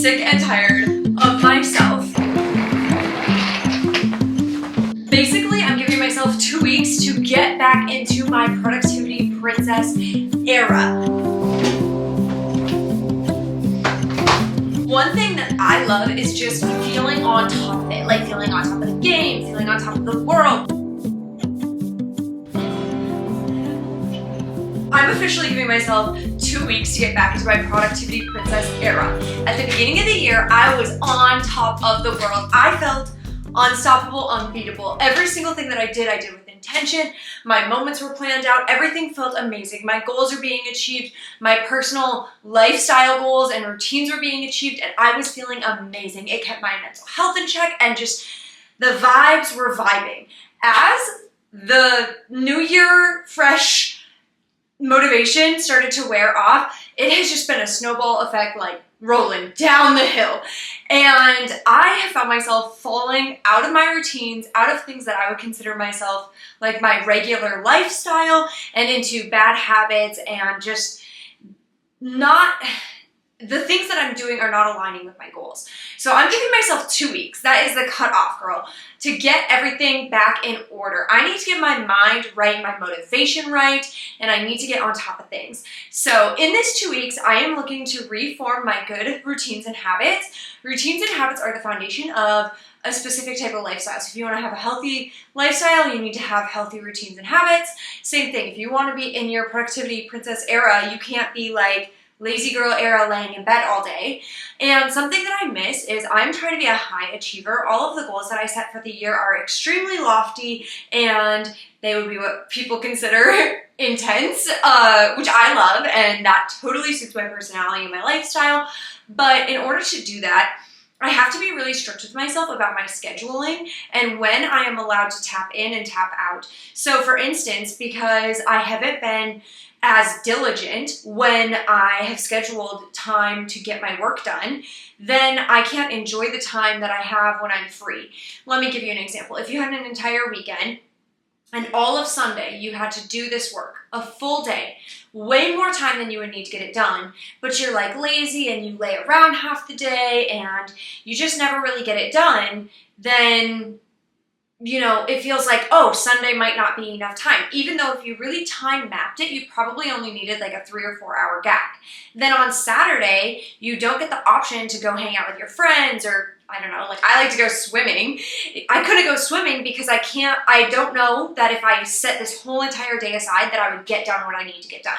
sick and tired of myself. Basically, I'm giving myself 2 weeks to get back into my productivity princess era. One thing that I love is just feeling on top of it, like feeling on top of the game, feeling on top of the world. I'm officially giving myself 2 weeks to get back into my productivity princess era. At the beginning of the year, I was on top of the world. I felt unstoppable, unbeatable. Every single thing that I did with intention. My moments were planned out. Everything felt amazing. My goals were being achieved. My personal lifestyle goals and routines were being achieved, and I was feeling amazing. It kept my mental health in check, and just the vibes were vibing. As the new year, fresh motivation started to wear off, it has just been a snowball effect, like rolling down the hill. And I have found myself falling out of my routines, out of things that I would consider myself like my regular lifestyle, and into bad habits, and just not, the things that I'm doing are not aligning with my goals. So I'm giving myself 2 weeks. That is the cutoff, girl, to get everything back in order. I need to get my mind right, my motivation right, and I need to get on top of things. So in this 2 weeks, I am looking to reform my good routines and habits. Routines and habits are the foundation of a specific type of lifestyle. So if you want to have a healthy lifestyle, you need to have healthy routines and habits. Same thing. If you want to be in your productivity princess era, you can't be like lazy girl era laying in bed all day. And something that I miss is I'm trying to be a high achiever. All of the goals that I set for the year are extremely lofty, and they would be what people consider intense, which I love, and that totally suits my personality and my lifestyle. But in order to do that, I have to be really strict with myself about my scheduling and when I am allowed to tap in and tap out. So for instance, because I haven't been as diligent when I have scheduled time to get my work done, then I can't enjoy the time that I have when I'm free. Let me give you an example. If you had an entire weekend and all of Sunday you had to do this work, a full day, way more time than you would need to get it done, but you're like lazy and you lay around half the day and you just never really get it done, then it feels like, oh, Sunday might not be enough time. Even though if you really time mapped it, you probably only needed like a 3 or 4 hour gap. Then on Saturday, you don't get the option to go hang out with your friends, or I don't know, like I like to go swimming. I couldn't go swimming because I don't know that if I set this whole entire day aside that I would get done what I need to get done.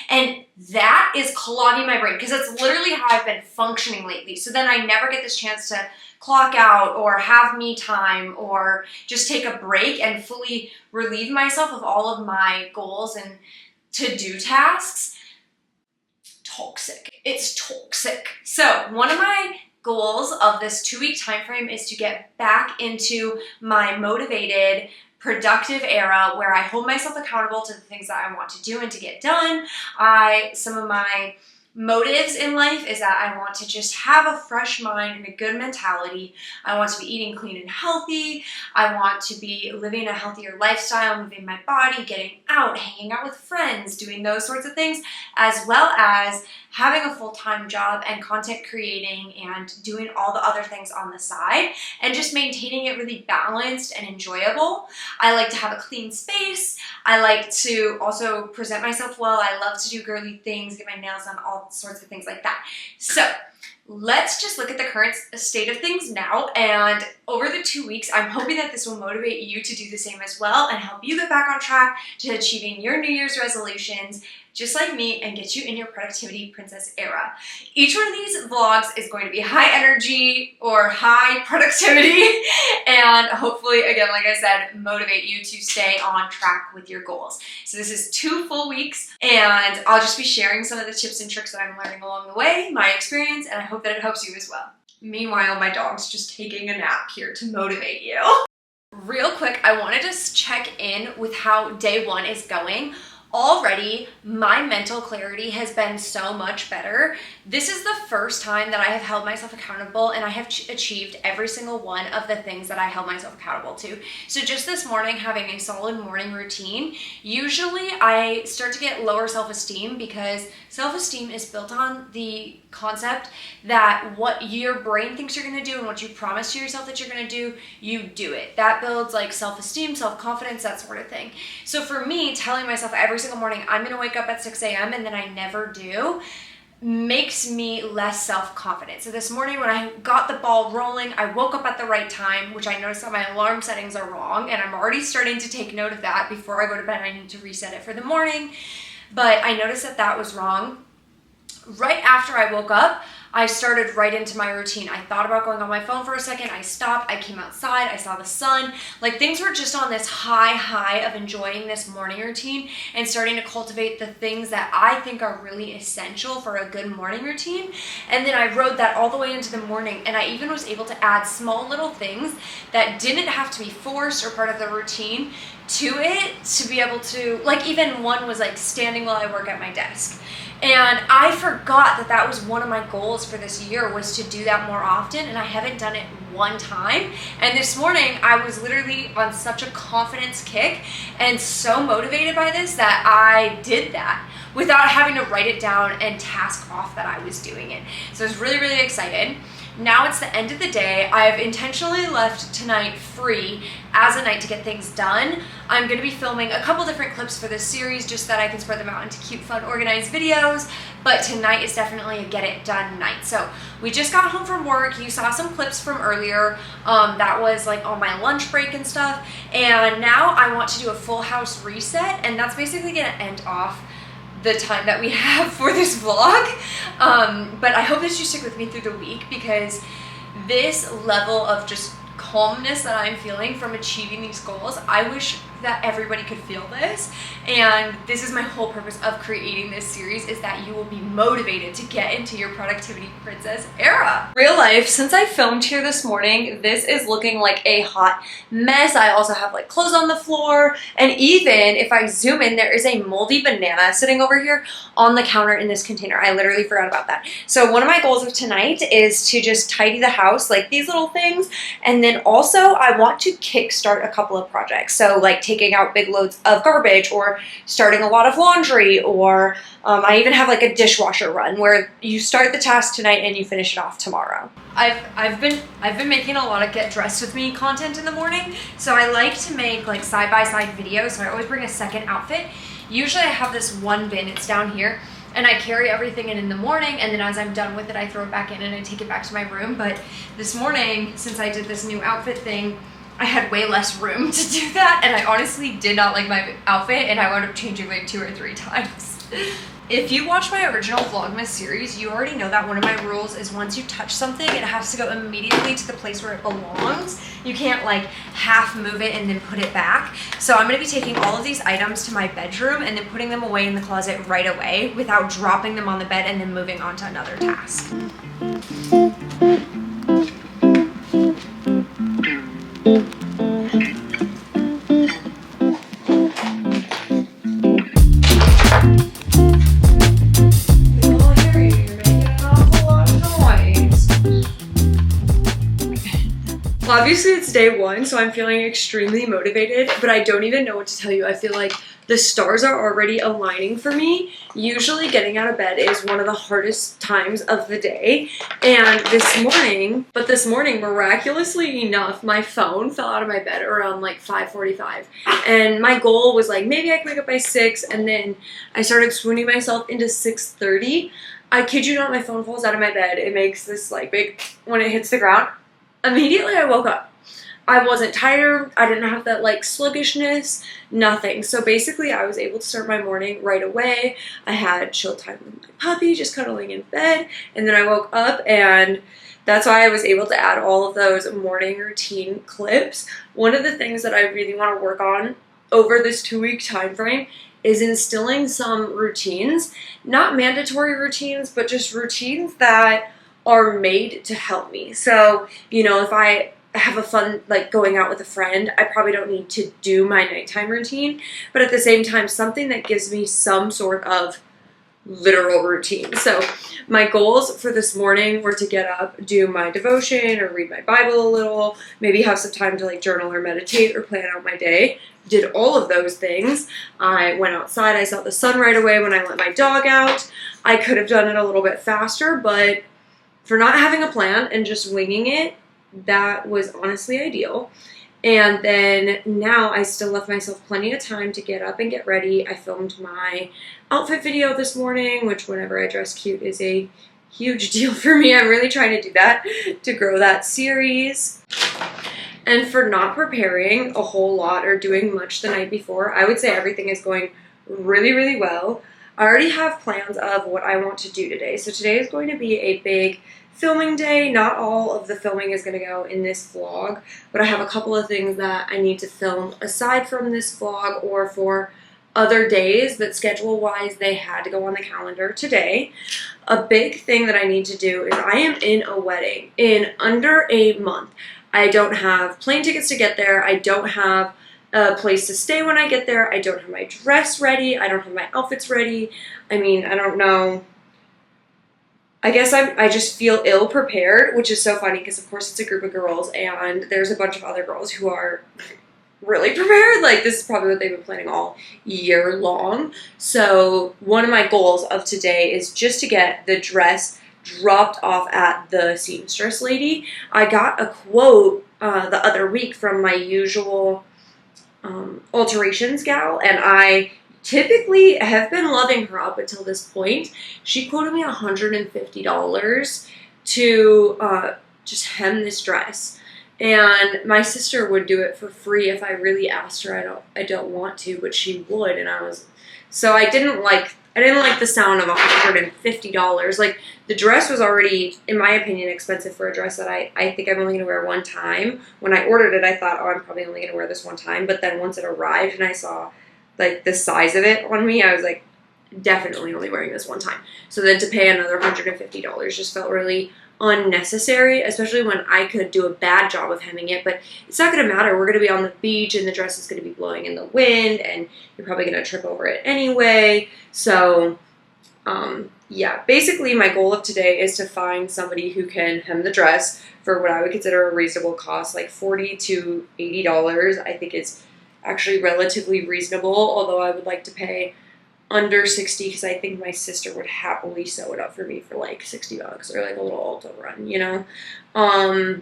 And that is clogging my brain because that's literally how I've been functioning lately. So then I never get this chance to clock out or have me time or just take a break and fully relieve myself of all of my goals and to-do tasks. Toxic. It's toxic. So one of my goals of this 2 week time frame is to get back into my motivated, productive era where I hold myself accountable to the things that I want to do and to get done. Some of my motives in life is that I want to just have a fresh mind and a good mentality. I want to be eating clean and healthy. I want to be living a healthier lifestyle, moving my body, getting out, hanging out with friends, doing those sorts of things, as well as having a full-time job and content creating and doing all the other things on the side and just maintaining it really balanced and enjoyable. I like to have a clean space. I like to also present myself well. I love to do girly things, get my nails done, all sorts of things like that. So let's just look at the current state of things now, and over the 2 weeks, I'm hoping that this will motivate you to do the same as well and help you get back on track to achieving your New Year's resolutions, just like me, and get you in your productivity princess era. Each one of these vlogs is going to be high energy or high productivity, and hopefully, again, like I said, motivate you to stay on track with your goals. So this is 2 full weeks, and I'll just be sharing some of the tips and tricks that I'm learning along the way, my experience, and I hope that it helps you as well. Meanwhile, my dog's just taking a nap here to motivate you. Real quick, I wanted to check in with how day 1 is going. Already, my mental clarity has been so much better. This is the first time that I have held myself accountable and I have achieved every single one of the things that I held myself accountable to. So just this morning, having a solid morning routine, usually I start to get lower self-esteem because self-esteem is built on the concept that what your brain thinks you're going to do and what you promise to yourself that you're going to do, you do it. That builds like self-esteem, self-confidence, that sort of thing. So for me, telling myself every single morning I'm going to wake up at 6 a.m. and then I never do makes me less self-confident. So this morning when I got the ball rolling, I woke up at the right time, which I noticed that my alarm settings are wrong, and I'm already starting to take note of that. Before I go to bed, I need to reset it for the morning, but I noticed that that was wrong. Right after I woke up, I started right into my routine. I thought about going on my phone for a second. I stopped. I came outside. I saw the sun. Like things were just on this high of enjoying this morning routine and starting to cultivate the things that I think are really essential for a good morning routine. And then I rode that all the way into the morning. And I even was able to add small little things that didn't have to be forced or part of the routine to it to be able to, like even one was like standing while I work at my desk. And I forgot that that was one of my goals for this year, was to do that more often, and I haven't done it one time. And this morning I was literally on such a confidence kick and so motivated by this that I did that without having to write it down and task off that I was doing it. So I was really excited. Now it's the end of the day. I've intentionally left tonight free as a night to get things done. I'm going to be filming a couple different clips for this series just so that I can spread them out into cute, fun, organized videos. But tonight is definitely a get it done night. So we just got home from work. You saw some clips from earlier. That was like on my lunch break and stuff. And now I want to do a full house reset. And that's basically going to end off the time that we have for this vlog, but I hope that you stick with me through the week, because this level of just calmness that I'm feeling from achieving these goals, I wish that everybody could feel this. And this is my whole purpose of creating this series, is that you will be motivated to get into your productivity princess era. Real life, since I filmed here this morning, this is looking like a hot mess. I also have like clothes on the floor, and even if I zoom in, there is a moldy banana sitting over here on the counter in this container. I literally forgot about that. So one of my goals of tonight is to just tidy the house, like these little things, and then also I want to kickstart a couple of projects. So like taking out big loads of garbage, or starting a lot of laundry, or I even have like a dishwasher run where you start the task tonight and you finish it off tomorrow. I've been making a lot of get dressed with me content in the morning, so I like to make like side-by-side videos, so I always bring a second outfit. Usually I have this one bin, it's down here, and I carry everything in the morning, and then as I'm done with it, I throw it back in and I take it back to my room. But this morning, since I did this new outfit thing, I had way less room to do that, and I honestly did not like my outfit, and I wound up changing like 2 or 3 times. If you watch my original Vlogmas series, you already know that one of my rules is once you touch something, it has to go immediately to the place where it belongs. You can't like half move it and then put it back. So I'm going to be taking all of these items to my bedroom and then putting them away in the closet right away without dropping them on the bed and then moving on to another task. Obviously it's day 1, so I'm feeling extremely motivated, but I don't even know what to tell you. I feel like the stars are already aligning for me. Usually getting out of bed is one of the hardest times of the day, and this morning, miraculously enough, my phone fell out of my bed around like 5:45, and my goal was like maybe I could wake up by 6, and then I started swooning myself into 6:30. I kid you not, my phone falls out of my bed. It makes this like big, when it hits the ground, immediately I woke up. I wasn't tired, I didn't have that like sluggishness, nothing. So basically I was able to start my morning right away. I had chill time with my puppy, just cuddling in bed, and then I woke up, and that's why I was able to add all of those morning routine clips. One of the things that I really want to work on over this 2-week time frame is instilling some routines, not mandatory routines, but just routines that are made to help me. So, you know, if I have a fun, like going out with a friend, I probably don't need to do my nighttime routine. But at the same time, something that gives me some sort of literal routine. So my goals for this morning were to get up, do my devotion or read my Bible a little, maybe have some time to like journal or meditate or plan out my day. Did all of those things. I went outside. I saw the sun right away when I let my dog out. I could have done it a little bit faster, but for not having a plan and just winging it, that was honestly ideal. And then now I still left myself plenty of time to get up and get ready. I filmed my outfit video this morning, which whenever I dress cute is a huge deal for me. I'm really trying to do that to grow that series. And for not preparing a whole lot or doing much the night before, I would say everything is going really, really well. I already have plans of what I want to do today. So today is going to be a big filming day. Not all of the filming is going to go in this vlog, but I have a couple of things that I need to film aside from this vlog or for other days that schedule-wise they had to go on the calendar today. A big thing that I need to do is I am in a wedding in under a month. I don't have plane tickets to get there. I don't have a place to stay when I get there. I don't have my dress ready. I don't have my outfits ready. I mean, I don't know. I guess I just feel ill prepared, which is so funny because of course it's a group of girls and there's a bunch of other girls who are really prepared. Like this is probably what they've been planning all year long. So one of my goals of today is just to get the dress dropped off at the seamstress lady. I got a quote the other week from my usual alterations gal, and I typically have been loving her up until this point. She quoted me $150 to just hem this dress. And my sister would do it for free if I really asked her. I don't want to, but she would. And so I didn't like the sound of $150. Like the dress was already, in my opinion, expensive for a dress that I think I'm only gonna wear one time. When I ordered it, I thought, oh, I'm probably only gonna wear this one time. But then once it arrived and I saw like the size of it on me, I was like, definitely only wearing this one time. So then to pay another $150 just felt really unnecessary, especially when I could do a bad job of hemming it. But it's not going to matter. We're going to be on the beach and the dress is going to be blowing in the wind and you're probably going to trip over it anyway. So yeah, basically my goal of today is to find somebody who can hem the dress for what I would consider a reasonable cost, like $40 to $80. I think it's actually relatively reasonable, although I would like to pay under 60 because I think my sister would happily sew it up for me for like $60 or like a little Ulta run, you know, a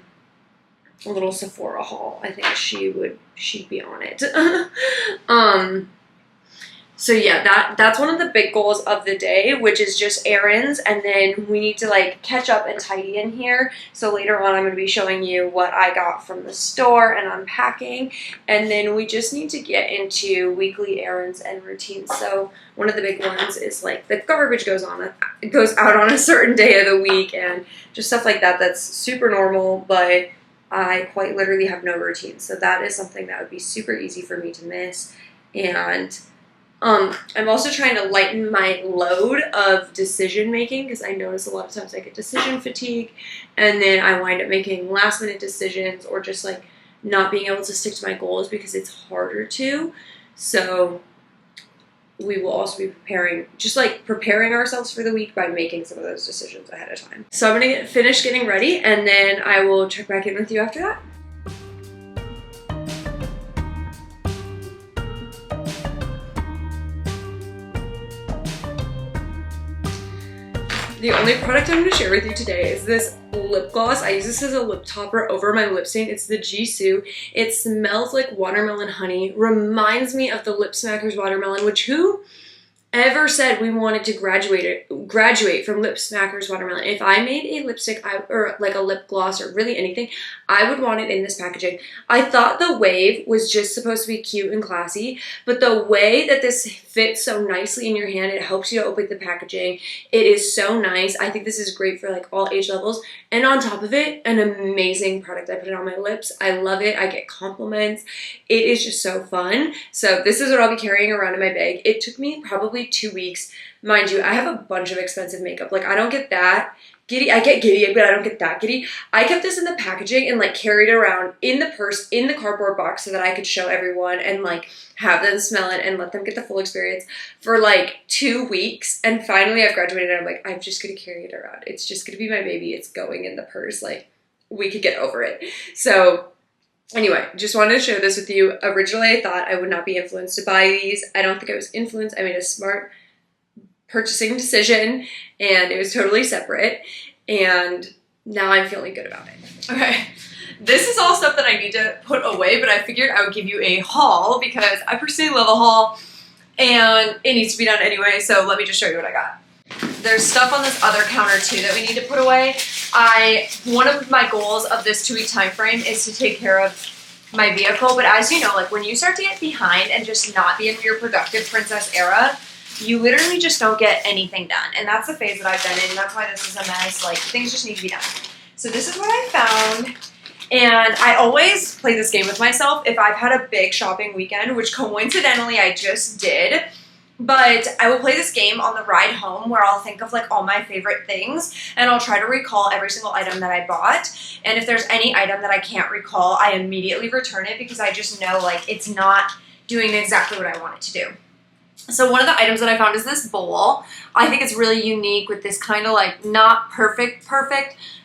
little Sephora haul. I think she'd be on it. So yeah, that's one of the big goals of the day, which is just errands, and then we need to like catch up and tidy in here. So later on I'm going to be showing you what I got from the store and unpacking, and then we just need to get into weekly errands and routines. So one of the big ones is like the garbage goes out on a certain day of the week and just stuff like that. That's super normal, but I quite literally have no routine. So that is something that would be super easy for me to miss. And I'm also trying to lighten my load of decision making because I notice a lot of times I get decision fatigue and then I wind up making last minute decisions or just like not being able to stick to my goals because it's harder to. So we will also be preparing ourselves for the week by making some of those decisions ahead of time. So I'm going to finish getting ready and then I will check back in with you after that. The only product I'm going to share with you today is this lip gloss. I use this as a lip topper over my lip stain. It's the Jisoo. It smells like watermelon honey. Reminds me of the Lip Smackers watermelon, which who ever said we wanted to graduate from Lip Smackers watermelon? If I made a lipstick or like a lip gloss or really anything, I would want it in this packaging. I thought the wave was just supposed to be cute and classy, but the way that this fits so nicely in your hand, it helps you to open the packaging. It is so nice. I think this is great for like all age levels. And on top of it, an amazing product. I put it on my lips. I love it. I get compliments. It is just so fun. So this is what I'll be carrying around in my bag. It took me probably 2 weeks. Mind you, I have a bunch of expensive makeup. Like I don't get that giddy. I get giddy, but I don't get that giddy. I kept this in the packaging and like carried it around in the purse, in the cardboard box so that I could show everyone and like have them smell it and let them get the full experience for like 2 weeks. And finally I've graduated and I'm like, I'm just going to carry it around. It's just going to be my baby. It's going in the purse. Like we could get over it. So anyway, just wanted to share this with you. Originally I thought I would not be influenced to buy these. I don't think I was influenced. I made a smart purchasing decision and it was totally separate, and now I'm feeling good about it. Okay, this is all stuff that I need to put away, but I figured I would give you a haul because I personally love a haul and it needs to be done anyway, so let me just show you what I got. There's stuff on this other counter too that we need to put away. One of my goals of this 2-week time frame is to take care of my vehicle, but as you know, like when you start to get behind and just not be in your productive princess era, you literally just don't get anything done. And that's the phase that I've been in. That's why this is a mess. Like, things just need to be done. So this is what I found. And I always play this game with myself if I've had a big shopping weekend, which coincidentally I just did. But I will play this game on the ride home where I'll think of like all my favorite things and I'll try to recall every single item that I bought. And if there's any item that I can't recall, I immediately return it because I just know like it's not doing exactly what I want it to do. So one of the items that I found is this bowl. I think it's really unique with this kind of like not perfect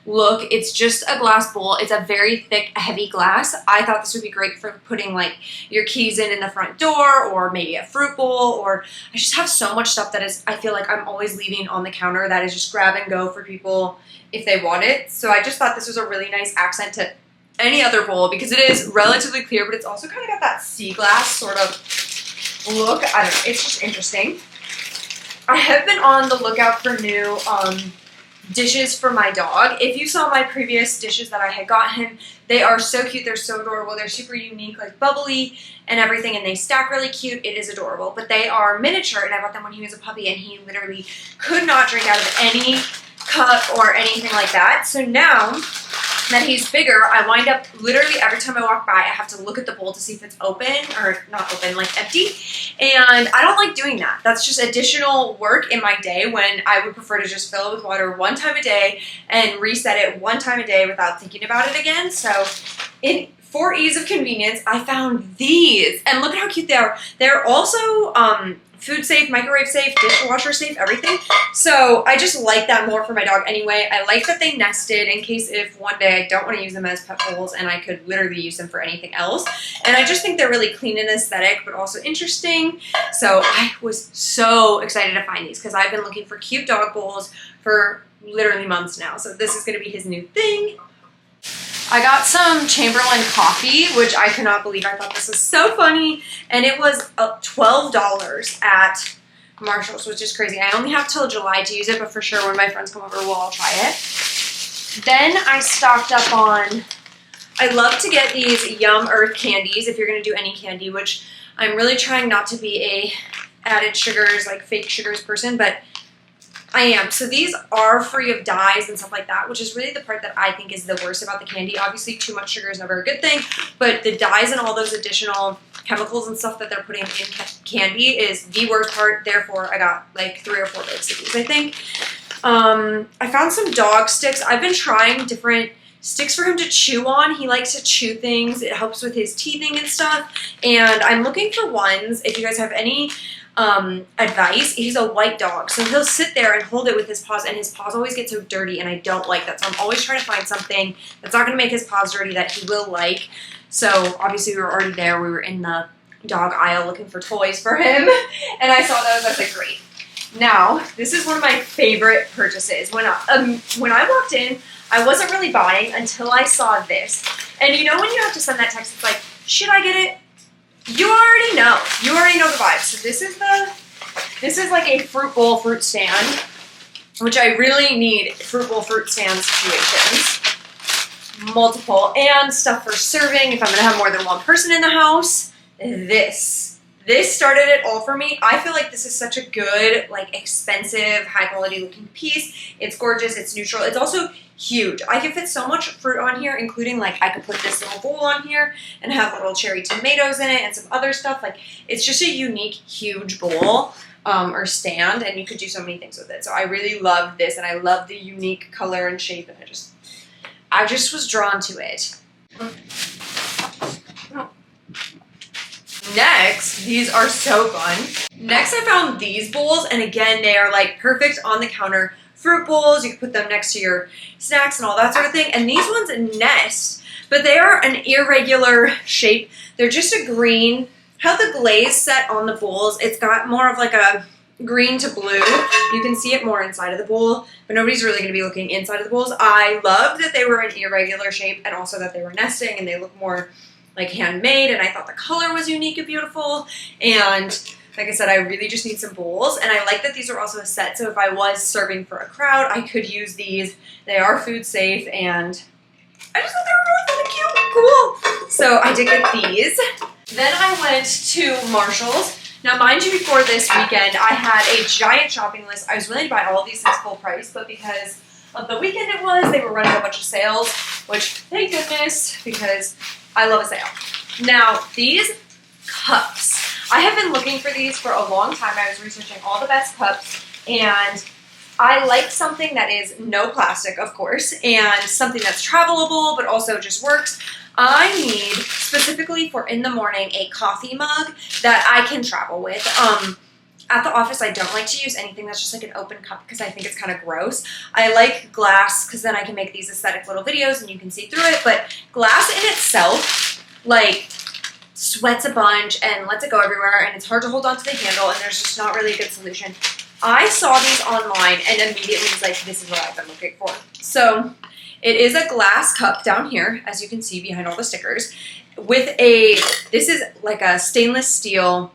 look. It's just a glass bowl. It's a very thick, heavy glass. I thought this would be great for putting like your keys in the front door or maybe a fruit bowl, or I just have so much stuff that is, I feel like I'm always leaving on the counter that is just grab and go for people if they want it. So I just thought this was a really nice accent to any other bowl because it is relatively clear, but it's also kind of got that sea glass sort of look. I don't know. It's just interesting. I have been on the lookout for new dishes for my dog. If you saw my previous dishes that I had got him, they are so cute. They're so adorable. They're super unique, like bubbly and everything, and they stack really cute. It is adorable. But they are miniature, and I bought them when he was a puppy, and he literally could not drink out of any cup or anything like that. So now that he's bigger, I wind up literally every time I walk by, I have to look at the bowl to see if it's open or not open, like empty. And I don't like doing that. That's just additional work in my day when I would prefer to just fill it with water one time a day and reset it one time a day without thinking about it again. So for ease of convenience, I found these. And look at how cute they are. They're also food safe, microwave safe, dishwasher safe, everything. So I just like that more for my dog anyway. I like that they nested in case if one day I don't want to use them as pet bowls and I could literally use them for anything else. And I just think they're really clean and aesthetic, but also interesting. So I was so excited to find these because I've been looking for cute dog bowls for literally months now. So this is going to be his new thing. I got some Chamberlain coffee, which I could not believe. I thought this was so funny. And it was $12 at Marshall's, which is crazy. I only have till July to use it, but for sure when my friends come over, we'll all try it. Then I stocked up on, I love to get these Yum Earth candies if you're going to do any candy, which I'm really trying not to be a added sugars, like fake sugars person, but I am. So these are free of dyes and stuff like that, which is really the part that I think is the worst about the candy. Obviously, too much sugar is never a good thing, but the dyes and all those additional chemicals and stuff that they're putting in candy is the worst part. Therefore, I got like 3 or 4 bags of these, I think. I found some dog sticks. I've been trying different sticks for him to chew on. He likes to chew things. It helps with his teething and stuff. And I'm looking for ones, if you guys have any advice. He's a white dog, so he'll sit there and hold it with his paws, and his paws always get so dirty, and I don't like that. So I'm always trying to find something that's not going to make his paws dirty that he will like. So obviously we were already there. We were in the dog aisle looking for toys for him, and I saw those. I was like, great. Now, this is one of my favorite purchases. When I walked in, I wasn't really buying until I saw this. And you know when you have to send that text, it's like, should I get it? You already know. You already know the vibe. So this is like a fruit bowl fruit stand, which I really need fruit bowl fruit stand situations. Multiple. And stuff for serving if I'm going to have more than one person in the house. This This started it all for me. I feel like this is such a good, like, expensive, high quality looking piece. It's gorgeous. It's neutral. It's also huge. I can fit so much fruit on here, including, like, I could put this little bowl on here and have little cherry tomatoes in it and some other stuff. Like, it's just a unique, huge bowl or stand, and you could do so many things with it. So I really love this, and I love the unique color and shape, and I just was drawn to it. Next, these are so fun. Next, I found these bowls, and again, they are like perfect on the counter fruit bowls. You can put them next to your snacks and all that sort of thing. And these ones nest, but they are an irregular shape. They're just a green. How the glaze set on the bowls, it's got more of like a green to blue. You can see it more inside of the bowl, but nobody's really going to be looking inside of the bowls. I love that they were an irregular shape, and also that they were nesting and they look more like handmade, and I thought the color was unique and beautiful. And like I said, I really just need some bowls, and I like that these are also a set, so if I was serving for a crowd, I could use these. They are food safe, and I just thought they were really cute and cool. So I did get these. Then I went to Marshall's. Now, mind you, before this weekend, I had a giant shopping list. I was willing to buy all of these things full price, but because of the weekend it was, they were running a bunch of sales, which, thank goodness, because I love a sale. Now, these cups. I have been looking for these for a long time. I was researching all the best cups, and I like something that is no plastic, of course, and something that's travelable, but also just works. I need, specifically for in the morning, a coffee mug that I can travel with. At the office, I don't like to use anything that's just like an open cup because I think it's kind of gross. I like glass because then I can make these aesthetic little videos and you can see through it. But glass in itself, like, sweats a bunch and lets it go everywhere, and it's hard to hold onto the handle, and there's just not really a good solution. I saw these online and immediately was like, this is what I've been looking for. So it is a glass cup down here, as you can see behind all the stickers, with this is like a stainless steel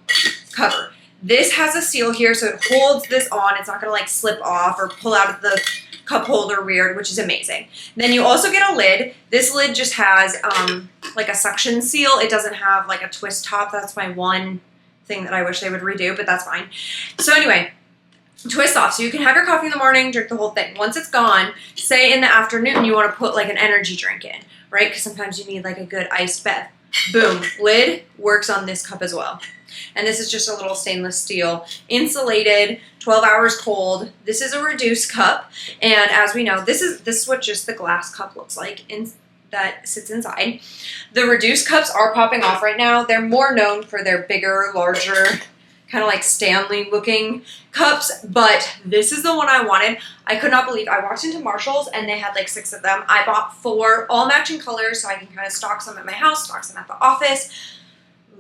cover. This has a seal here, so it holds this on. It's not going to like slip off or pull out of the cup holder weird, which is amazing. Then you also get a lid. This lid just has like a suction seal. It doesn't have like a twist top. That's my one thing that I wish they would redo, but that's fine. So anyway, twist off. So you can have your coffee in the morning, drink the whole thing. Once it's gone, say in the afternoon you want to put like an energy drink in, right? Because sometimes you need like a good iced bev. Boom. Lid works on this cup as well. And this is just a little stainless steel, insulated, 12 hours cold. This is a reduced cup, and as we know, this is what just the glass cup looks like that sits inside. The reduced cups are popping off right now. They're more known for their bigger, larger, kind of like Stanley looking cups, but this is the one I wanted. I could not believe, I walked into Marshall's and they had like 6 of them. I bought 4, all matching colors, so I can kind of stock some at my house, stock some at the office.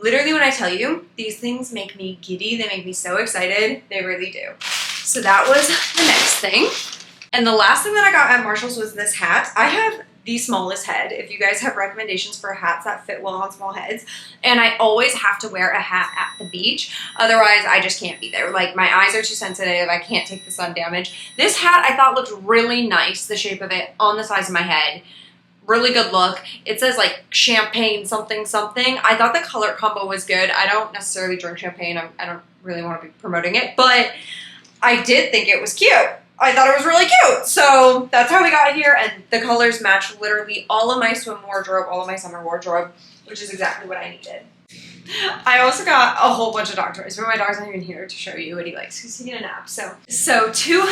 Literally, when I tell you, these things make me giddy. They make me so excited. They really do. So that was the next thing. And the last thing that I got at Marshall's was this hat. I have the smallest head. If you guys have recommendations for hats that fit well on small heads, and I always have to wear a hat at the beach. Otherwise, I just can't be there. Like, my eyes are too sensitive. I can't take the sun damage. This hat I thought looked really nice, the shape of it on the size of my head. Really good look. It says like champagne something something. I thought the color combo was good. I don't necessarily drink champagne. I don't really want to be promoting it, but I did think it was cute. I thought it was really cute. So that's how we got here, and the colors match literally all of my swim wardrobe, all of my summer wardrobe, which is exactly what I needed. I also got a whole bunch of dog toys, but my dog's not even here to show you what he likes. He's taking a nap. So two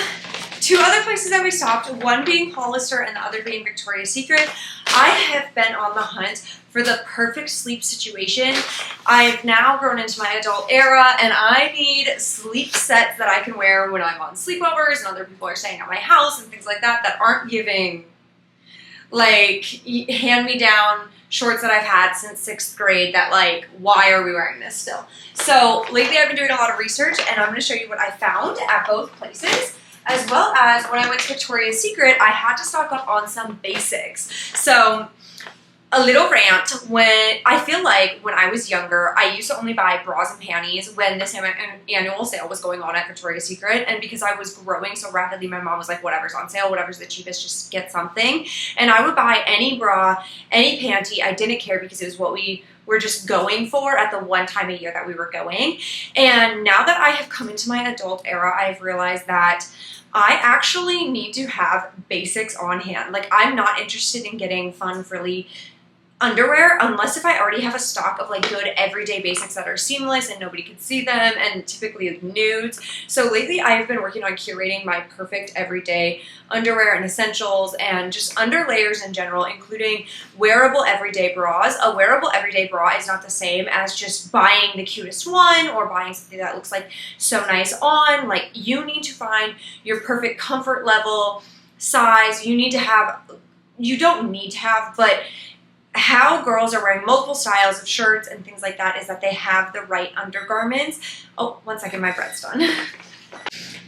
other places that we stopped, one being Hollister and the other being Victoria's Secret. I have been on the hunt for the perfect sleep situation. I've now grown into my adult era, and I need sleep sets that I can wear when I'm on sleepovers and other people are staying at my house and things like that, that aren't giving like hand-me-down shorts that I've had since 6th grade that, like, why are we wearing this still? So lately I've been doing a lot of research, and I'm going to show you what I found at both places, as well as when I went to Victoria's Secret, I had to stock up on some basics. So a little rant. When I feel like when I was younger, I used to only buy bras and panties when this annual sale was going on at Victoria's Secret, and because I was growing so rapidly, my mom was like, whatever's on sale, whatever's the cheapest, just get something. And I would buy any bra, any panty. I didn't care because it was what we were just going for at the one time a year that we were going. And now that I have come into my adult era, I've realized that I actually need to have basics on hand. Like, I'm not interested in getting fun, frilly underwear unless if I already have a stock of like good everyday basics that are seamless and nobody can see them, and typically nudes. So lately I have been working on curating my perfect everyday underwear and essentials and just underlayers in general, including wearable everyday bras. A wearable everyday bra is not the same as just buying the cutest one or buying something that looks like so nice on. Like, you need to find your perfect comfort level, size. You don't need to have, but how girls are wearing multiple styles of shirts and things like that is that they have the right undergarments. Oh, one second, my bread's done.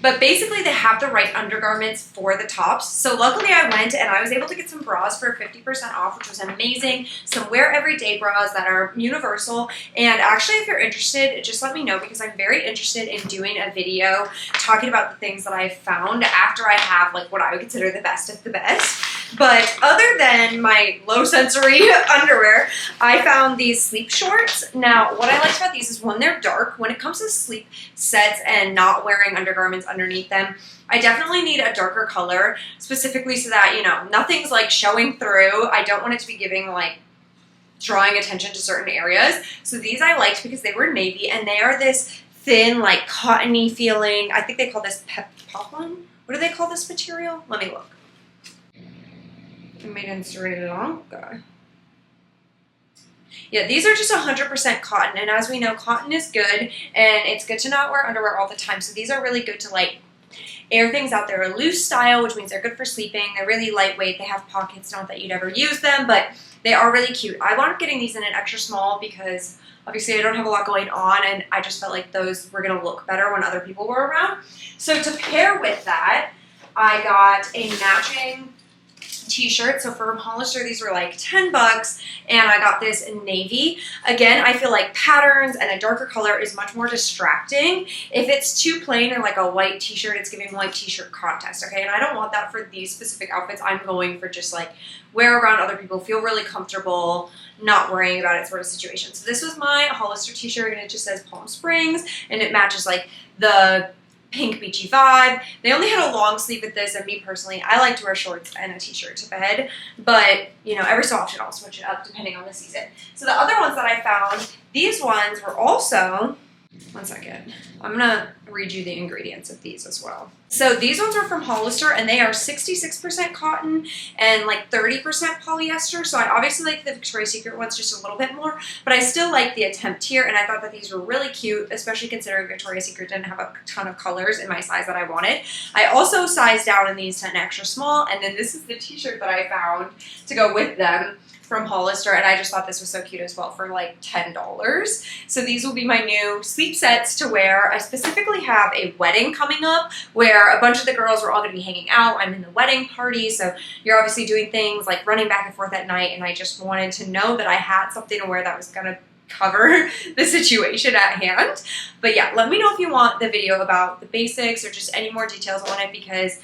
But basically they have the right undergarments for the tops. So luckily I went and I was able to get some bras for 50% off, which was amazing. Some wear everyday bras that are universal. And actually, if you're interested, just let me know, because I'm very interested in doing a video talking about the things that I've found after I have like what I would consider the best of the best. But other than my low sensory underwear, I found these sleep shorts. Now, what I liked about these is, one, they're dark. When it comes to sleep sets and not wearing undergarments underneath them, I definitely need a darker color, specifically so that, you know, nothing's like showing through. I don't want it to be giving like drawing attention to certain areas. So these I liked because they were navy, and they are this thin, like cottony feeling. I think they call this poplin. What do they call this material? Let me look. Made in Sri Lanka. Yeah, these are just 100% cotton, and as we know, cotton is good, and it's good to not wear underwear all the time. So these are really good to like air things out. They're a loose style, which means they're good for sleeping. They're really lightweight. They have pockets. Not that you'd ever use them, but they are really cute. I wound up getting these in an extra small because obviously I don't have a lot going on, and I just felt like those were going to look better when other people were around. So to pair with that, I got a matching t-shirt. So from Hollister, these were like 10 bucks, and I got this in navy. Again, I feel like patterns and a darker color is much more distracting. If it's too plain or like a white t-shirt, it's giving like t-shirt contest, okay? And I don't want that for these specific outfits. I'm going for just like wear around other people, feel really comfortable, not worrying about it sort of situation. So this was my Hollister t-shirt, and it just says Palm Springs, and it matches like the pink beachy vibe. They only had a long sleeve with this, and me personally, I like to wear shorts and a t-shirt to bed, but you know, every so often I'll switch it up depending on the season. So the other ones that I found, these ones were also, one second, I'm gonna read you the ingredients of these as well. So these ones are from Hollister, and they are 66% cotton and like 30% polyester. So I obviously like the Victoria's Secret ones just a little bit more, but I still like the attempt here, and I thought that these were really cute, especially considering Victoria's Secret didn't have a ton of colors in my size that I wanted. I also sized down in these to an extra small, and then this is the t-shirt that I found to go with them from Hollister, and I just thought this was so cute as well for like $10. So these will be my new sleep sets to wear. I specifically have a wedding coming up where a bunch of the girls are all going to be hanging out. I'm in the wedding party, so you're obviously doing things like running back and forth at night, and I just wanted to know that I had something to wear that was going to cover the situation at hand. But yeah, let me know if you want the video about the basics or just any more details on it, because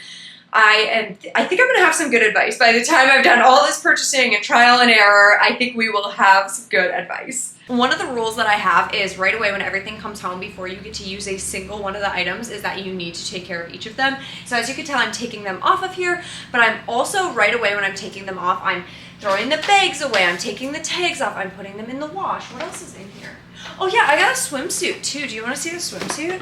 I think I'm going to have some good advice. By the time I've done all this purchasing and trial and error, I think we will have some good advice. One of the rules that I have is right away when everything comes home, before you get to use a single one of the items, is that you need to take care of each of them. So as you can tell, I'm taking them off of here, but I'm also right away when I'm taking them off, I'm throwing the bags away, I'm taking the tags off, I'm putting them in the wash. What else is in here? Oh yeah, I got a swimsuit too. Do you want to see the swimsuit?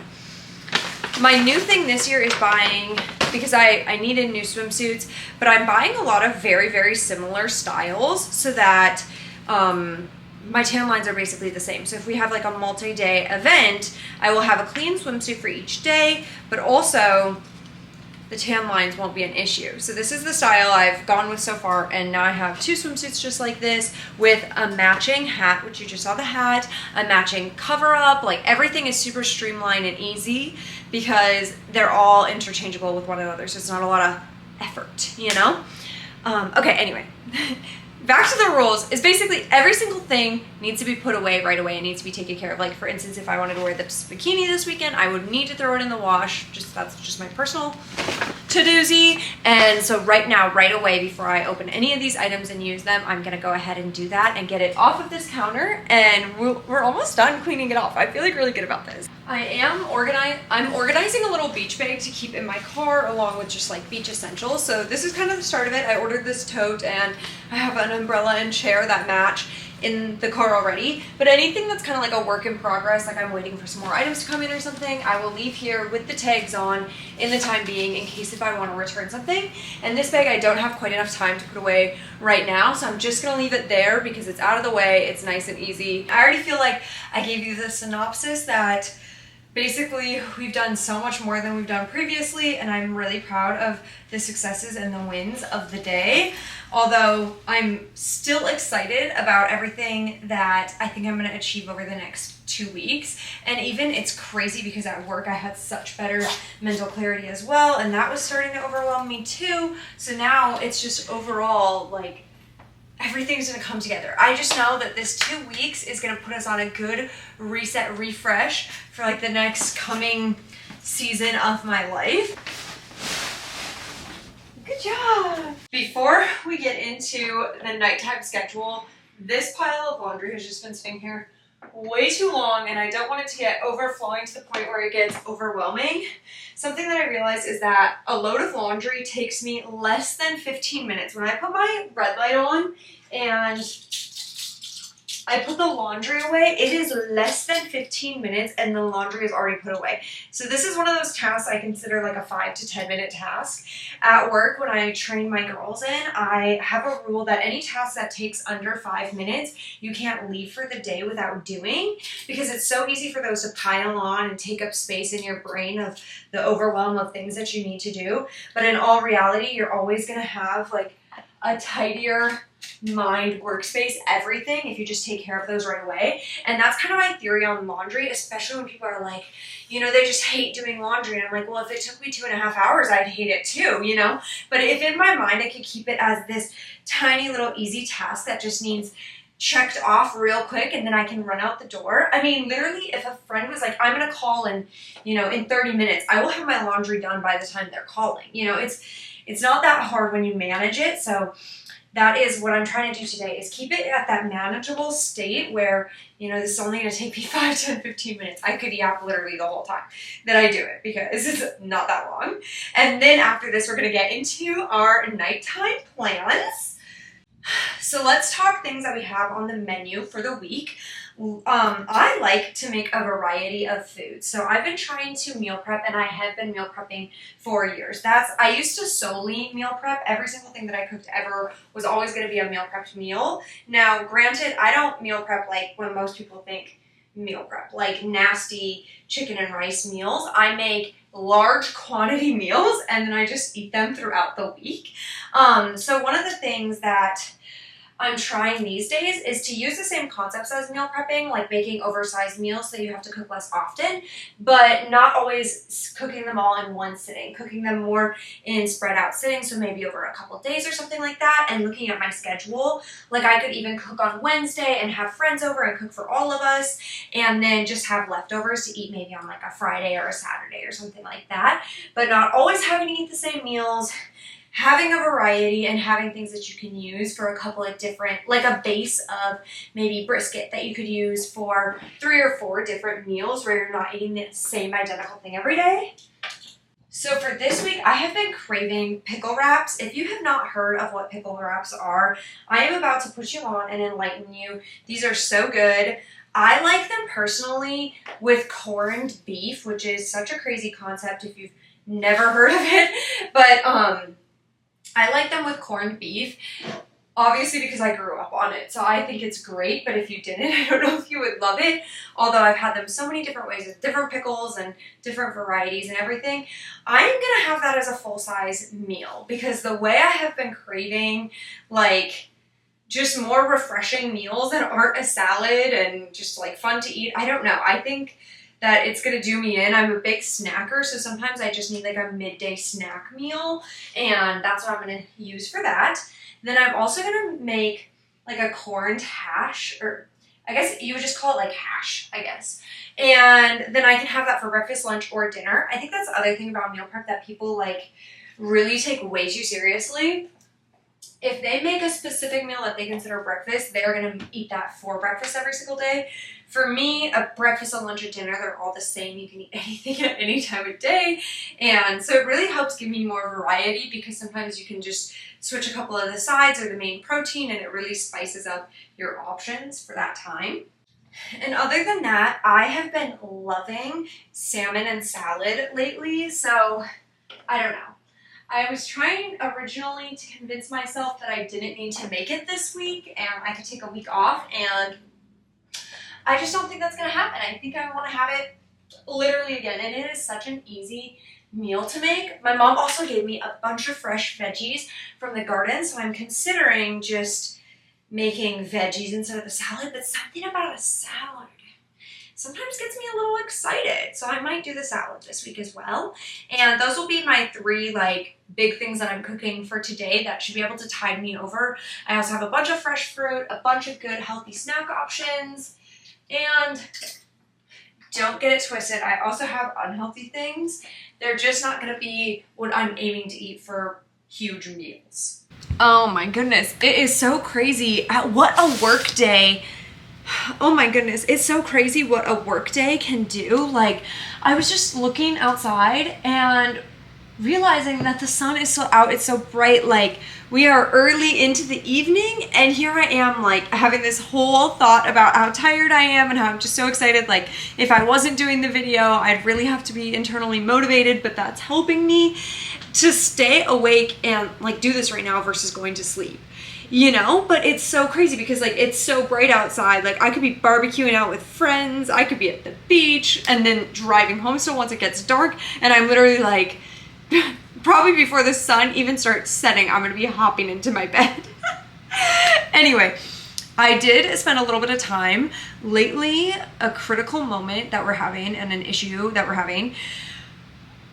My new thing this year is buying, because I needed new swimsuits, but I'm buying a lot of very, very similar styles so that my tan lines are basically the same. So if we have like a multi-day event, I will have a clean swimsuit for each day, but also the tan lines won't be an issue. So this is the style I've gone with so far, and now I have two swimsuits just like this with a matching hat, which you just saw the hat, a matching cover up. Like, everything is super streamlined and easy because they're all interchangeable with one another, so it's not a lot of effort, you know? Okay, anyway. Back to the rules is basically every single thing needs to be put away right away. It needs to be taken care of. Like, for instance, if I wanted to wear this bikini this weekend, I would need to throw it in the wash. That's just my personal to-doozy. And so right now, right away, before I open any of these items and use them, I'm gonna go ahead and do that and get it off of this counter, and we're almost done cleaning it off. I feel like really good about this. I'm organizing a little beach bag to keep in my car along with just like beach essentials. So this is kind of the start of it. I ordered this tote and I have an umbrella and chair that match in the car already, but anything that's kind of like a work in progress, like I'm waiting for some more items to come in or something, I will leave here with the tags on in the time being in case if I want to return something. And this bag I don't have quite enough time to put away right now, so I'm just gonna leave it there because it's out of the way, it's nice and easy. I already feel like I gave you the synopsis that basically we've done so much more than we've done previously, and I'm really proud of the successes and the wins of the day. Although I'm still excited about everything that I think I'm going to achieve over the next 2 weeks. And even it's crazy because at work I had such better mental clarity as well, and that was starting to overwhelm me too. So now it's just overall like everything's going to come together. I just know that this 2 weeks is going to put us on a good reset, refresh for like the next coming season of my life. Good job! Before we get into the nighttime schedule, this pile of laundry has just been sitting here way too long, and I don't want it to get overflowing to the point where it gets overwhelming. Something that I realized is that a load of laundry takes me less than 15 minutes. When I put my red light on and I put the laundry away, it is less than 15 minutes and the laundry is already put away. So this is one of those tasks I consider like a 5 to 10 minute task. At work, when I train my girls in, I have a rule that any task that takes under 5 minutes, you can't leave for the day without doing, because it's so easy for those to pile on and take up space in your brain of the overwhelm of things that you need to do. But in all reality, you're always gonna have like a tidier mind, workspace, everything if you just take care of those right away. And that's kind of my theory on laundry, especially when people are like, you know, they just hate doing laundry. And I'm like, well, if it took me 2.5 hours, I'd hate it too, you know? But if in my mind I could keep it as this tiny little easy task that just needs checked off real quick and then I can run out the door. I mean, literally, if a friend was like, I'm gonna call in, you know, in 30 minutes, I will have my laundry done by the time they're calling. You know, it's not that hard when you manage it. So that is what I'm trying to do today, is keep it at that manageable state where, you know, this is only going to take me 5, 10, 15 minutes. I could yap literally the whole time that I do it because it's not that long. And then after this, we're going to get into our nighttime plans. So let's talk things that we have on the menu for the week. I like to make a variety of foods. So I've been trying to meal prep, and I have been meal prepping for years. I used to solely meal prep. Every single thing that I cooked ever was always going to be a meal prepped meal. Now, granted, I don't meal prep like when most people think meal prep, like nasty chicken and rice meals. I make large quantity meals and then I just eat them throughout the week. So one of the things that I'm trying these days is to use the same concepts as meal prepping, like making oversized meals so you have to cook less often, but not always cooking them all in one sitting, cooking them more in spread out sittings, so maybe over a couple days or something like that. And looking at my schedule, like I could even cook on Wednesday and have friends over and cook for all of us, and then just have leftovers to eat maybe on like a Friday or a Saturday or something like that, but not always having to eat the same meals. Having a variety and having things that you can use for a couple of different, like a base of maybe brisket that you could use for 3 or 4 different meals where you're not eating the same identical thing every day. So for this week, I have been craving pickle wraps. If you have not heard of what pickle wraps are, I am about to put you on and enlighten you. These are so good. I like them personally with corned beef, which is such a crazy concept if you've never heard of it, but I like them with corned beef, obviously because I grew up on it, so I think it's great, but if you didn't, I don't know if you would love it, although I've had them so many different ways with different pickles and different varieties and everything. I'm going to have that as a full-size meal, because the way I have been craving, like, just more refreshing meals that aren't a salad and just, like, fun to eat, I don't know, I think that it's going to do me in. I'm a big snacker, so sometimes I just need like a midday snack meal, and that's what I'm going to use for that. Then I'm also going to make like a corned hash, or I guess you would just call it like hash, I guess. And then I can have that for breakfast, lunch, or dinner. I think that's the other thing about meal prep that people like really take way too seriously. If they make a specific meal that they consider breakfast, they're going to eat that for breakfast every single day. For me, a breakfast, a lunch, or dinner, they're all the same. You can eat anything at any time of day. And so it really helps give me more variety, because sometimes you can just switch a couple of the sides or the main protein, and it really spices up your options for that time. And other than that, I have been loving salmon and salad lately. So I don't know. I was trying originally to convince myself that I didn't need to make it this week and I could take a week off, and I just don't think that's going to happen. I think I want to have it literally again, and it is such an easy meal to make. My mom also gave me a bunch of fresh veggies from the garden, so I'm considering just making veggies instead of the salad, but something about a salad sometimes gets me a little excited. So I might do the salad this week as well. And those will be my 3 like big things that I'm cooking for today that should be able to tide me over. I also have a bunch of fresh fruit, a bunch of good healthy snack options, and don't get it twisted, I also have unhealthy things. They're just not gonna be what I'm aiming to eat for huge meals. Oh my goodness, it is so crazy. What a work day. Oh my goodness, it's so crazy what a work day can do. Like, I was just looking outside and realizing that the sun is so out, it's so bright, like we are early into the evening, and here I am like having this whole thought about how tired I am and how I'm just so excited. Like, if I wasn't doing the video, I'd really have to be internally motivated, but that's helping me to stay awake and like do this right now versus going to sleep. You know, but it's so crazy because like it's so bright outside. Like, I could be barbecuing out with friends, I could be at the beach, and then driving home still once it gets dark, and I'm literally like, probably before the sun even starts setting, I'm gonna be hopping into my bed. Anyway, I did spend a little bit of time lately, a critical moment that we're having and an issue that we're having.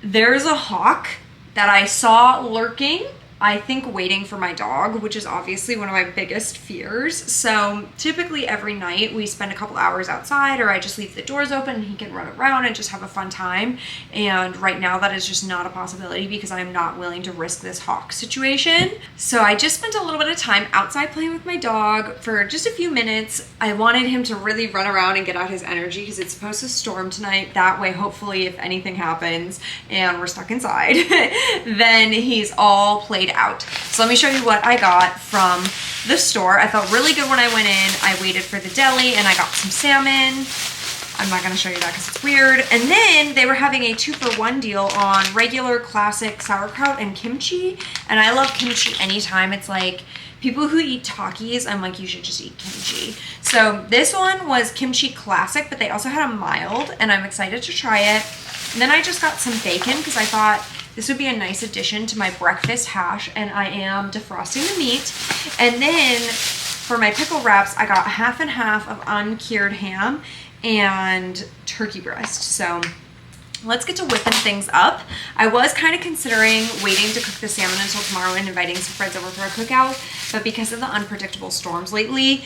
There's a hawk that I saw lurking, I think waiting for my dog, which is obviously one of my biggest fears. So typically every night we spend a couple hours outside, or I just leave the doors open and he can run around and just have a fun time. And right now that is just not a possibility because I'm not willing to risk this hawk situation. So I just spent a little bit of time outside playing with my dog for just a few minutes. I wanted him to really run around and get out his energy because it's supposed to storm tonight. That way, hopefully, if anything happens and we're stuck inside, then he's all played out. So let me show you what I got from the store. I felt really good when I went in. I waited for the deli and I got some salmon. I'm not going to show you that because it's weird. And then they were having a 2-for-1 deal on regular classic sauerkraut and kimchi. And I love kimchi anytime. It's like people who eat Takis, I'm like, you should just eat kimchi. So this one was kimchi classic, but they also had a mild, and I'm excited to try it. And then I just got some bacon because I thought this would be a nice addition to my breakfast hash, and I am defrosting the meat. And then for my pickle wraps, I got half and half of uncured ham and turkey breast. So let's get to whipping things up. I was kind of considering waiting to cook the salmon until tomorrow and inviting some friends over for a cookout, but because of the unpredictable storms lately,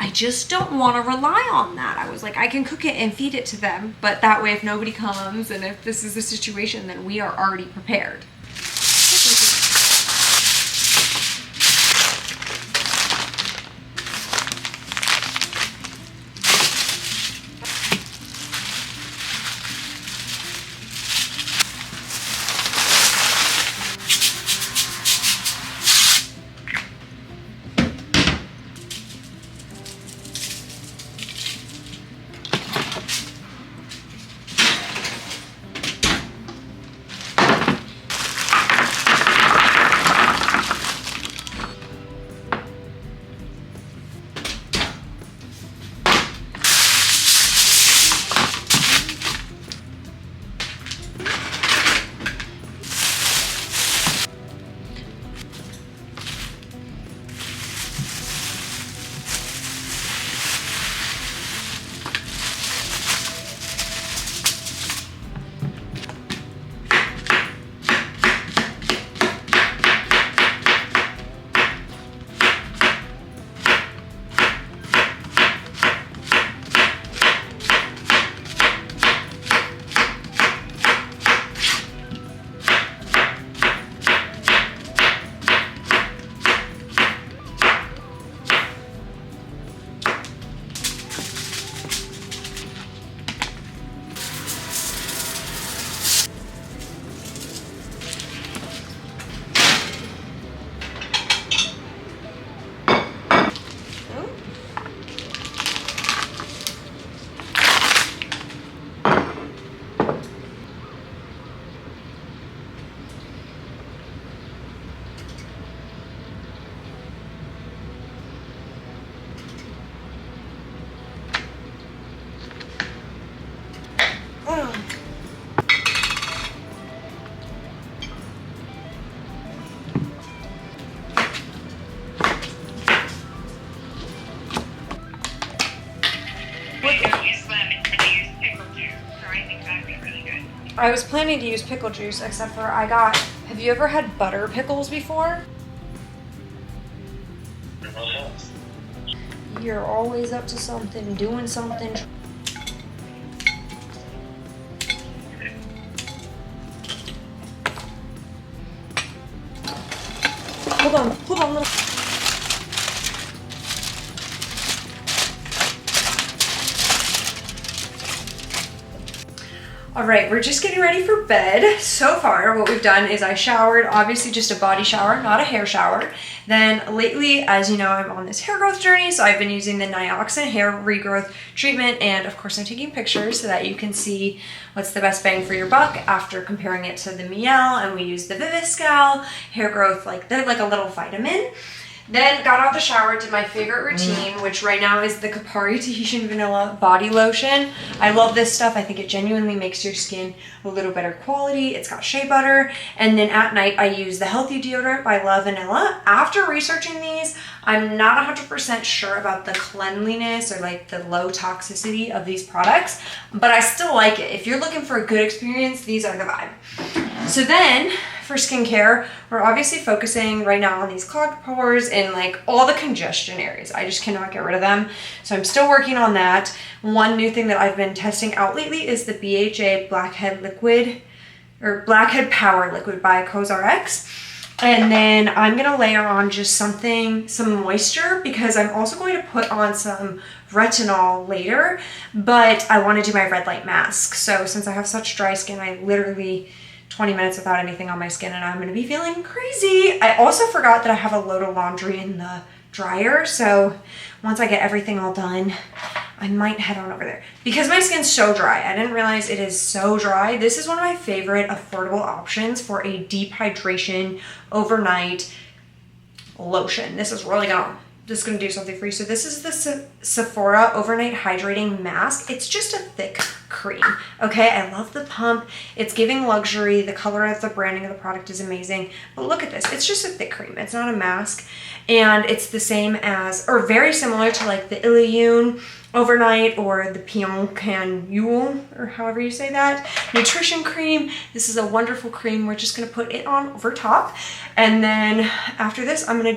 I just don't want to rely on that. I was like, I can cook it and feed it to them, but that way if nobody comes and if this is the situation, then we are already prepared. I was planning to use pickle juice, except for have you ever had butter pickles before? You're always up to something, doing something. Hold on, little. All right, we're just getting ready for bed. So far, what we've done is I showered, obviously just a body shower, not a hair shower. Then lately, as you know, I'm on this hair growth journey, so I've been using the Nioxin hair regrowth treatment, and of course I'm taking pictures so that you can see what's the best bang for your buck after comparing it to the Miel, and we use the Viviscal hair growth, they're like a little vitamin. Then got out the shower, did my favorite routine, which right now is the Kapari Tahitian Vanilla Body Lotion. I love this stuff. I think it genuinely makes your skin a little better quality. It's got shea butter. And then at night, I use the Healthy Deodorant by La Vanilla. After researching these, I'm not 100% sure about the cleanliness or the low toxicity of these products, but I still like it. If you're looking for a good experience, these are the vibe. So then, for skincare, we're obviously focusing right now on these clogged pores and all the congestion areas. I just cannot get rid of them. So I'm still working on that. One new thing that I've been testing out lately is the BHA Blackhead Liquid, or Blackhead Power Liquid by COSRX. And then I'm gonna layer on just some moisture, because I'm also going to put on some retinol later, but I wanna do my red light mask. So since I have such dry skin, I literally 20 minutes without anything on my skin and I'm gonna be feeling crazy. I also forgot that I have a load of laundry in the dryer, so once I get everything all done, I might head on over there. Because my skin's so dry, I didn't realize it is so dry. This is one of my favorite affordable options for a deep hydration overnight lotion. This is really gonna do something for you. So this is the Sephora Overnight Hydrating Mask. It's just a thick cream, okay? I love the pump. It's giving luxury. The color of the branding of the product is amazing. But look at this. It's just a thick cream. It's not a mask. And it's the same as, or very similar to the Illiune Overnight or the Pioncan, or however you say that, nutrition cream. This is a wonderful cream. We're just gonna put it on over top. And then after this, I'm gonna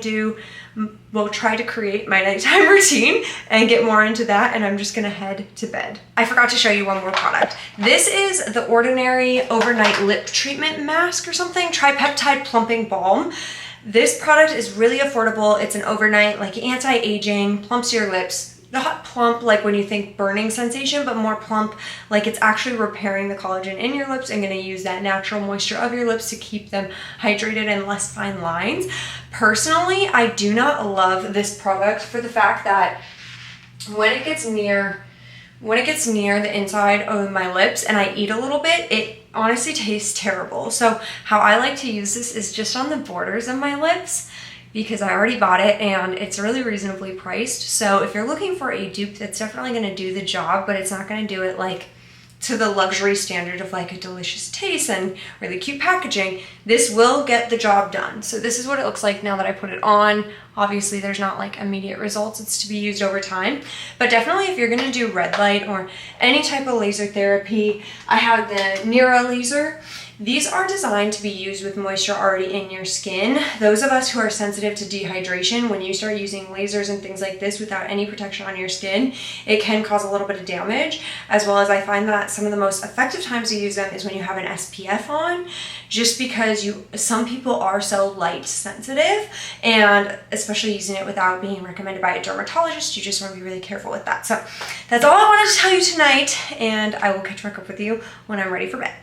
try to create my nighttime routine and get more into that, and I'm just gonna head to bed. I forgot to show you one more product. This is the Ordinary Overnight Lip Treatment Mask or something, Tripeptide Plumping Balm. This product is really affordable. It's an overnight, anti-aging, plumps your lips. Not plump when you think burning sensation, but more plump it's actually repairing the collagen in your lips and gonna use that natural moisture of your lips to keep them hydrated and less fine lines. Personally, I do not love this product for the fact that when it gets near the inside of my lips and I eat a little bit, it honestly tastes terrible. So how I like to use this is just on the borders of my lips, because I already bought it and it's really reasonably priced. So if you're looking for a dupe that's definitely gonna do the job, but it's not gonna do it to the luxury standard of a delicious taste and really cute packaging, this will get the job done. So this is what it looks like now that I put it on. Obviously there's not immediate results, it's to be used over time, but definitely if you're gonna do red light or any type of laser therapy, I have the Nira laser. These are designed to be used with moisture already in your skin. Those of us who are sensitive to dehydration, when you start using lasers and things like this without any protection on your skin, it can cause a little bit of damage, as well as I find that some of the most effective times to use them is when you have an SPF on, just because some people are so light sensitive, and especially using it without being recommended by a dermatologist, you just want to be really careful with that. So that's all I wanted to tell you tonight, and I will catch back up with you when I'm ready for bed.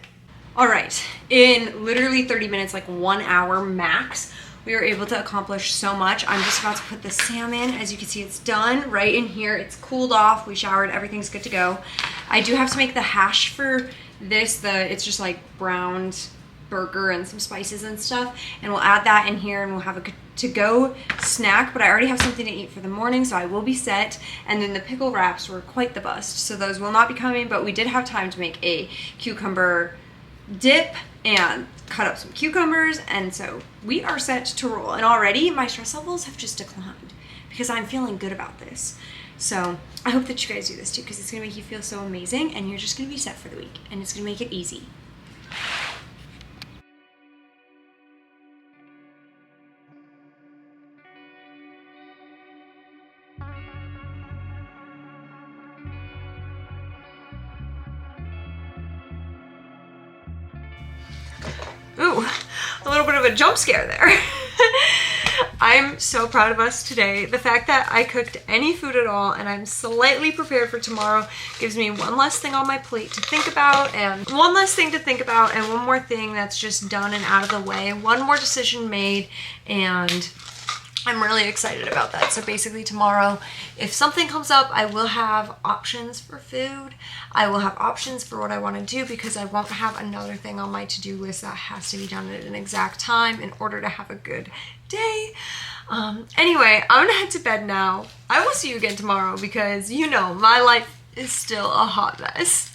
All right, in literally 30 minutes, 1 hour max, we were able to accomplish so much. I'm just about to put the salmon. As you can see, it's done right in here. It's cooled off. We showered. Everything's good to go. I do have to make the hash for this. It's just browned burger and some spices and stuff. And we'll add that in here and we'll have a to-go snack. But I already have something to eat for the morning, so I will be set. And then the pickle wraps were quite the bust. So those will not be coming, but we did have time to make a cucumber dip and cut up some cucumbers, and so we are set to roll. And already my stress levels have just declined because I'm feeling good about this. So I hope that you guys do this too, because it's gonna make you feel so amazing and you're just gonna be set for the week and it's gonna make it easy. Ooh, a little bit of a jump scare there. I'm so proud of us today. The fact that I cooked any food at all and I'm slightly prepared for tomorrow gives me one less thing on my plate to think about, and one less thing to think about, and one more thing that's just done and out of the way. One more decision made, and I'm really excited about that. So basically tomorrow, if something comes up, I will have options for food. I will have options for what I want to do because I won't have another thing on my to-do list that has to be done at an exact time in order to have a good day. Anyway, I'm gonna head to bed now. I will see you again tomorrow because you know my life is still a hot mess.